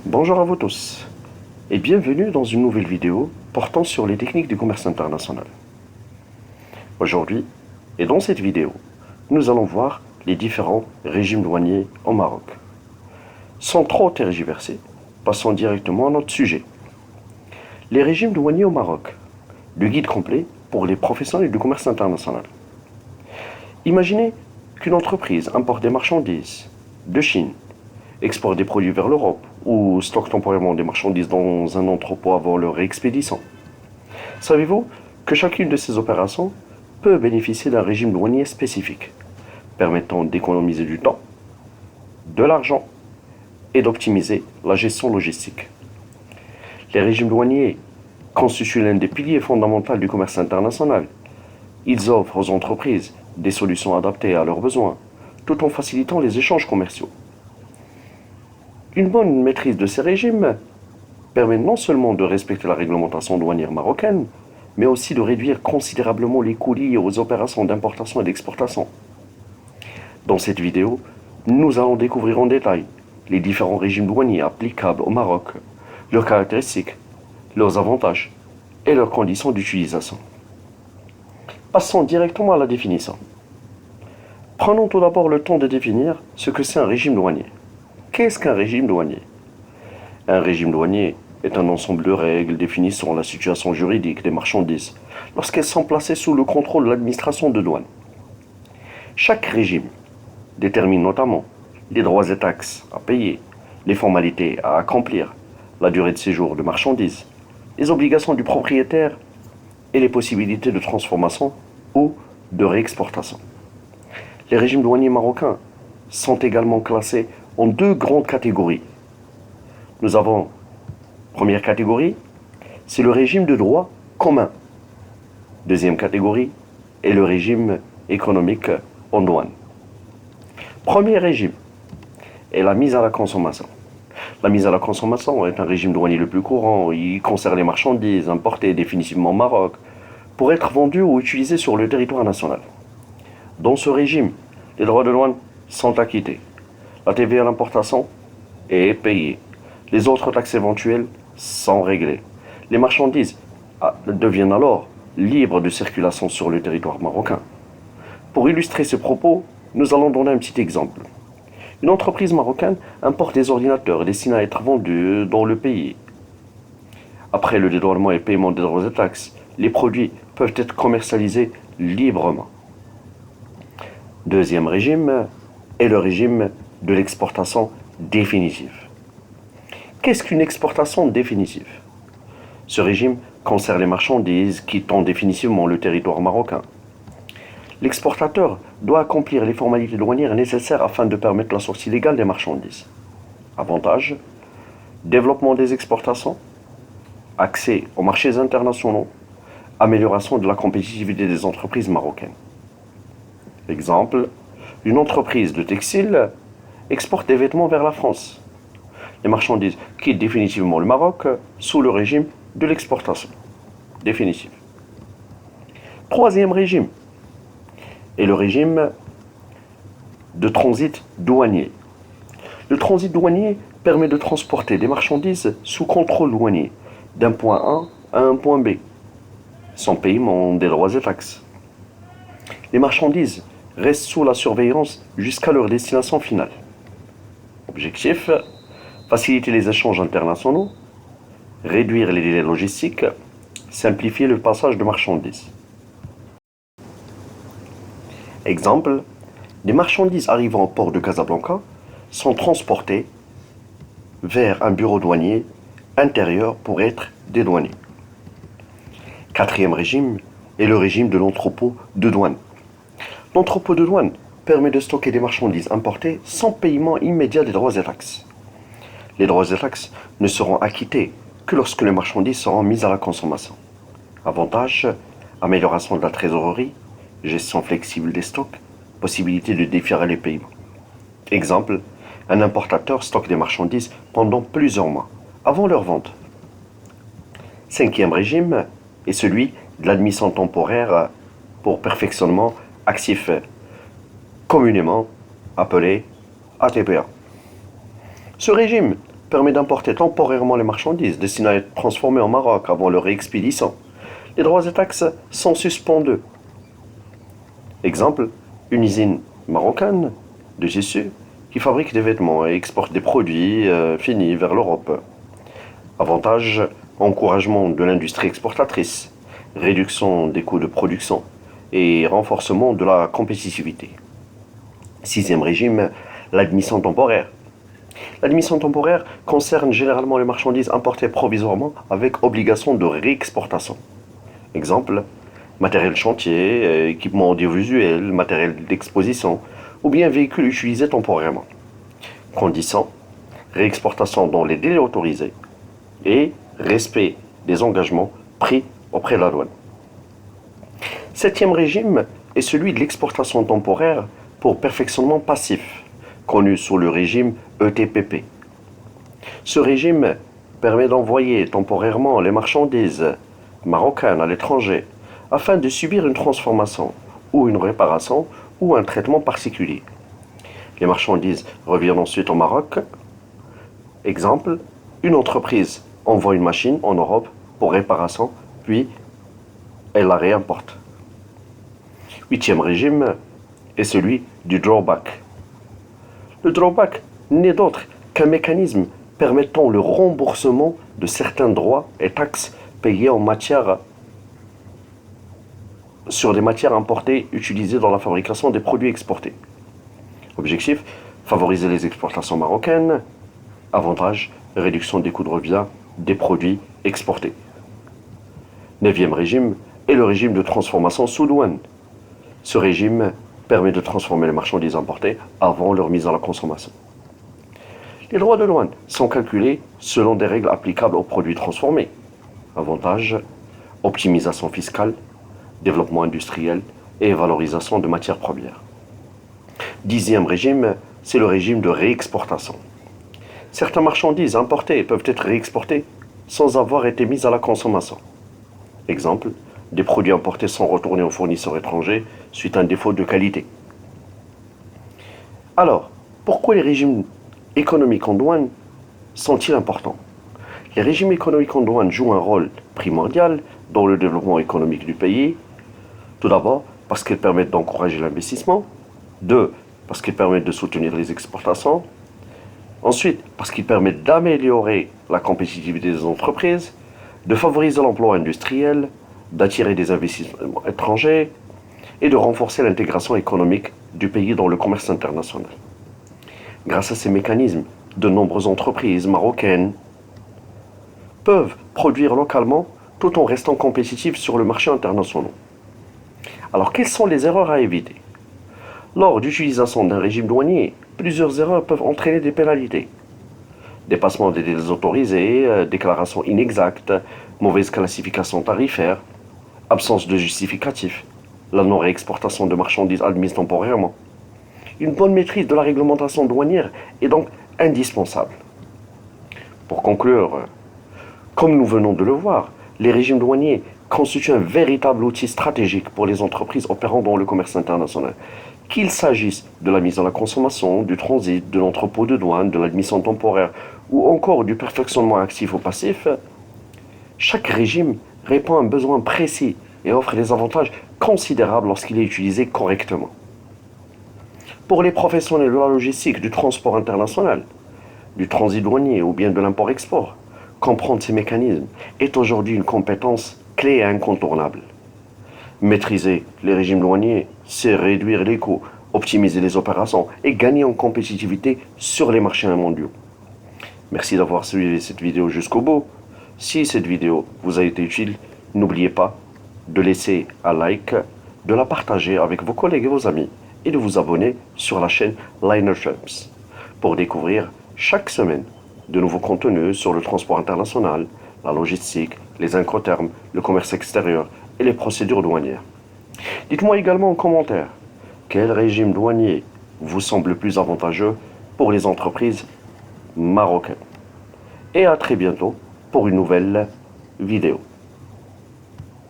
Bonjour à vous tous et bienvenue dans une nouvelle vidéo portant sur les techniques du commerce international. Aujourd'hui, et dans cette vidéo, nous allons voir les différents régimes douaniers au Maroc. Sans trop tergiverser, passons directement à notre sujet. Les régimes douaniers au Maroc, le guide complet pour les professionnels du commerce international. Imaginez qu'une entreprise importe des marchandises de Chine, exporte des produits vers l'Europe ou stocke temporairement des marchandises dans un entrepôt avant leur réexpédition. Savez-vous que chacune de ces opérations peut bénéficier d'un régime douanier spécifique, permettant d'économiser du temps, de l'argent et d'optimiser la gestion logistique. Les régimes douaniers constituent l'un des piliers fondamentaux du commerce international. Ils offrent aux entreprises des solutions adaptées à leurs besoins, tout en facilitant les échanges commerciaux. Une bonne maîtrise de ces régimes permet non seulement de respecter la réglementation douanière marocaine, mais aussi de réduire considérablement les coûts liés aux opérations d'importation et d'exportation. Dans cette vidéo, nous allons découvrir en détail les différents régimes douaniers applicables au Maroc, leurs caractéristiques, leurs avantages et leurs conditions d'utilisation. Passons directement à la définition. Prenons tout d'abord le temps de définir ce que c'est un régime douanier. Qu'est-ce qu'un régime douanier? Un régime douanier est un ensemble de règles définissant la situation juridique des marchandises lorsqu'elles sont placées sous le contrôle de l'administration de douane. Chaque régime détermine notamment les droits et taxes à payer, les formalités à accomplir, la durée de séjour de marchandises, les obligations du propriétaire et les possibilités de transformation ou de réexportation. Les régimes douaniers marocains sont également classés en deux grandes catégories. Nous avons, première catégorie, c'est le régime de droit commun. Deuxième catégorie est le régime économique en douane. Premier régime est la mise à la consommation. La mise à la consommation est un régime douanier le plus courant. Il concerne les marchandises importées définitivement au Maroc pour être vendues ou utilisées sur le territoire national. Dans ce régime, les droits de douane sont acquittés. La TVA à l'importation est payée. Les autres taxes éventuelles sont réglées. Les marchandises deviennent alors libres de circulation sur le territoire marocain. Pour illustrer ce propos, nous allons donner un petit exemple. Une entreprise marocaine importe des ordinateurs destinés à être vendus dans le pays. Après le dédouanement et paiement des droits et taxes, les produits peuvent être commercialisés librement. Deuxième régime est le régime de l'exportation définitive. Qu'est-ce qu'une exportation définitive? Ce régime concerne les marchandises quittant définitivement le territoire marocain. L'exportateur doit accomplir les formalités douanières nécessaires afin de permettre la sortie légale des marchandises. Avantages: développement des exportations, accès aux marchés internationaux, amélioration de la compétitivité des entreprises marocaines. Exemple, une entreprise de textile exporte des vêtements vers la France. Les marchandises quittent définitivement le Maroc sous le régime de l'exportation définitive. Troisième régime est le régime de transit douanier. Le transit douanier permet de transporter des marchandises sous contrôle douanier d'un point A à un point B, sans paiement des droits et taxes. Les marchandises restent sous la surveillance jusqu'à leur destination finale. Objectif: faciliter les échanges internationaux, réduire les délais logistiques, simplifier le passage de marchandises. Exemple, des marchandises arrivant au port de Casablanca sont transportées vers un bureau douanier intérieur pour être dédouanées. Quatrième régime est le régime de l'entrepôt de douane. L'entrepôt de douane permet de stocker des marchandises importées sans paiement immédiat des droits et taxes. Les droits et taxes ne seront acquittés que lorsque les marchandises seront mises à la consommation. Avantages: amélioration de la trésorerie, gestion flexible des stocks, possibilité de déférer les paiements. Exemple, un importateur stocke des marchandises pendant plusieurs mois avant leur vente. Cinquième régime est celui de l'admission temporaire pour perfectionnement actif, communément appelé ATPA. Ce régime permet d'importer temporairement les marchandises destinées à être transformées au Maroc avant leur réexpédition. Les droits et taxes sont suspendus. Exemple, une usine marocaine de tissu qui fabrique des vêtements et exporte des produits finis vers l'Europe. Avantage, encouragement de l'industrie exportatrice, réduction des coûts de production et renforcement de la compétitivité. Sixième régime, l'admission temporaire. L'admission temporaire concerne généralement les marchandises importées provisoirement avec obligation de réexportation. Exemple, matériel chantier, équipement audiovisuel, matériel d'exposition ou bien véhicules utilisés temporairement. Condition, réexportation dans les délais autorisés et respect des engagements pris auprès de la douane. Septième régime est celui de l'exportation temporaire pour perfectionnement passif, connu sous le régime ETPP. Ce régime permet d'envoyer temporairement les marchandises marocaines à l'étranger afin de subir une transformation ou une réparation ou un traitement particulier. Les marchandises reviennent ensuite au Maroc. Exemple, une entreprise envoie une machine en Europe pour réparation, puis elle la réimporte. Huitième régime est celui du drawback. Le drawback n'est d'autre qu'un mécanisme permettant le remboursement de certains droits et taxes payés sur des matières importées utilisées dans la fabrication des produits exportés. Objectif, favoriser les exportations marocaines. Avantage, réduction des coûts de revient des produits exportés. Neuvième régime est le régime de transformation sous douane. Ce régime permet de transformer les marchandises importées avant leur mise à la consommation. Les droits de douane sont calculés selon des règles applicables aux produits transformés. Avantage, optimisation fiscale, développement industriel et valorisation de matières premières. Dixième régime, c'est le régime de réexportation. Certaines marchandises importées peuvent être réexportées sans avoir été mises à la consommation. Exemple, des produits importés sont retournés aux fournisseurs étrangers suite à un défaut de qualité. Alors, pourquoi les régimes économiques en douane sont-ils importants? Les régimes économiques en douane jouent un rôle primordial dans le développement économique du pays. Tout d'abord, parce qu'ils permettent d'encourager l'investissement. Deux, parce qu'ils permettent de soutenir les exportations. Ensuite, parce qu'ils permettent d'améliorer la compétitivité des entreprises, de favoriser l'emploi industriel, d'attirer des investissements étrangers et de renforcer l'intégration économique du pays dans le commerce international. Grâce à ces mécanismes, de nombreuses entreprises marocaines peuvent produire localement tout en restant compétitives sur le marché international. Alors, quelles sont les erreurs à éviter? Lors d'utilisation d'un régime douanier, plusieurs erreurs peuvent entraîner des pénalités. Dépassement des délais autorisés, déclaration inexacte, mauvaise classification tarifaire, absence de justificatif, la non-réexportation de marchandises admises temporairement. Une bonne maîtrise de la réglementation douanière est donc indispensable. Pour conclure, comme nous venons de le voir, les régimes douaniers constituent un véritable outil stratégique pour les entreprises opérant dans le commerce international. Qu'il s'agisse de la mise à la consommation, du transit, de l'entrepôt de douane, de l'admission temporaire ou encore du perfectionnement actif ou passif, chaque régime répond à un besoin précis et offre des avantages considérables lorsqu'il est utilisé correctement. Pour les professionnels de la logistique, du transport international, du transit douanier ou bien de l'import-export, comprendre ces mécanismes est aujourd'hui une compétence clé et incontournable. Maîtriser les régimes douaniers, c'est réduire les coûts, optimiser les opérations et gagner en compétitivité sur les marchés mondiaux. Merci d'avoir suivi cette vidéo jusqu'au bout. Si cette vidéo vous a été utile, n'oubliez pas de laisser un like, de la partager avec vos collègues et vos amis et de vous abonner sur la chaîne Liner Trumps pour découvrir chaque semaine de nouveaux contenus sur le transport international, la logistique, les incoterms, le commerce extérieur et les procédures douanières. Dites-moi également en commentaire quel régime douanier vous semble le plus avantageux pour les entreprises marocaines. Et à très bientôt pour une nouvelle vidéo.